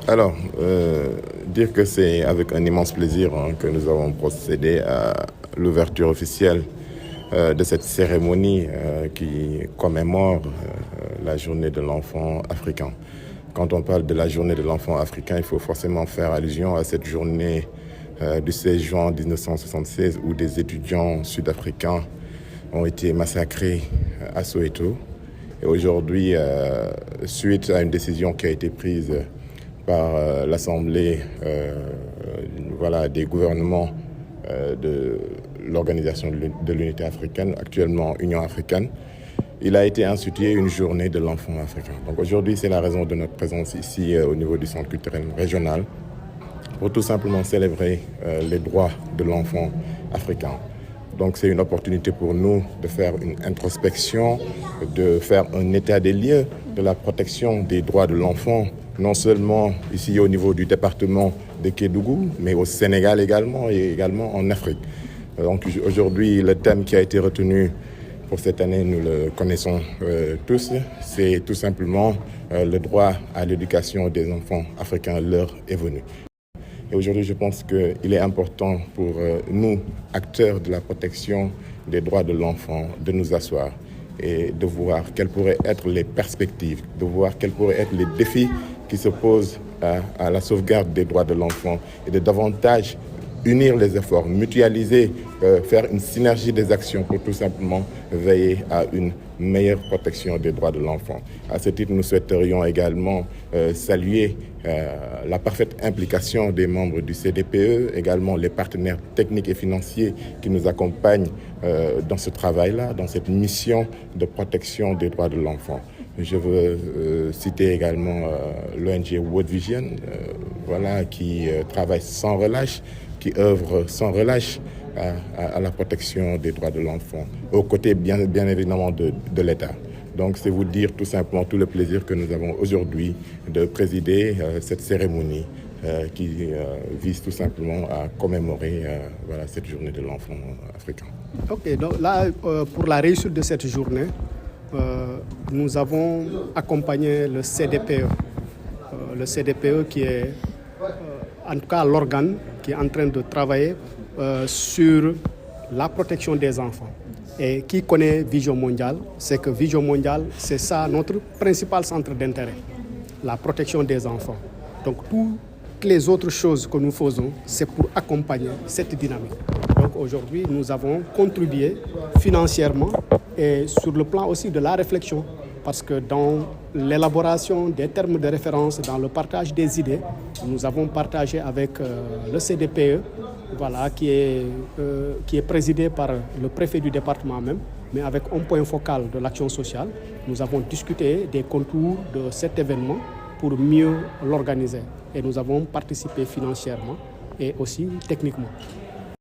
Dire que c'est avec un immense plaisir que nous avons procédé à l'ouverture officielle de cette cérémonie qui commémore la journée de l'enfant africain. Quand on parle de la journée de l'enfant africain, il faut forcément faire allusion à cette journée du 16 juin 1976 où des étudiants sud-africains ont été massacrés à Soweto. Et aujourd'hui, suite à une décision qui a été prise par l'Assemblée des gouvernements de l'Organisation de l'Unité africaine, actuellement Union africaine, il a été institué une journée de l'enfant africain. Donc aujourd'hui, c'est la raison de notre présence ici au niveau du centre culturel régional pour tout simplement célébrer les droits de l'enfant africain. Donc c'est une opportunité pour nous de faire une introspection, de faire un état des lieux de la protection des droits de l'enfant, non seulement ici au niveau du département de Kédougou, mais au Sénégal également et également en Afrique. Donc aujourd'hui, le thème qui a été retenu pour cette année, nous le connaissons tous, c'est tout simplement le droit à l'éducation des enfants africains, l'heure est venue. Et aujourd'hui, je pense qu'il est important pour nous, acteurs de la protection des droits de l'enfant, de nous asseoir et de voir quelles pourraient être les perspectives, de voir quels pourraient être les défis qui se posent à la sauvegarde des droits de l'enfant et de davantage unir les efforts, mutualiser, faire une synergie des actions pour tout simplement veiller à une meilleure protection des droits de l'enfant. À ce titre, nous souhaiterions également saluer la parfaite implication des membres du CDPE, également les partenaires techniques et financiers qui nous accompagnent dans ce travail-là, dans cette mission de protection des droits de l'enfant. Je veux citer également l'ONG World Vision, qui travaille sans relâche, qui œuvre sans relâche à la protection des droits de l'enfant, aux côtés bien évidemment de l'État. Donc c'est vous dire tout simplement tout le plaisir que nous avons aujourd'hui de présider cette cérémonie qui vise tout simplement à commémorer cette journée de l'enfant africain. Ok, donc là, pour la réussite de cette journée, nous avons accompagné le CDPE. Le CDPE qui est en tout cas l'organe qui est en train de travailler sur la protection des enfants. Et qui connaît Vision Mondiale, c'est que Vision Mondiale, c'est ça notre principal centre d'intérêt, la protection des enfants. Donc toutes les autres choses que nous faisons, c'est pour accompagner cette dynamique. Donc aujourd'hui, nous avons contribué financièrement et sur le plan aussi de la réflexion, parce que dans l'élaboration des termes de référence, dans le partage des idées, nous avons partagé avec le CDPE, qui est présidé par le préfet du département même, mais avec un point focal de l'action sociale. Nous avons discuté des contours de cet événement pour mieux l'organiser. Et nous avons participé financièrement et aussi techniquement.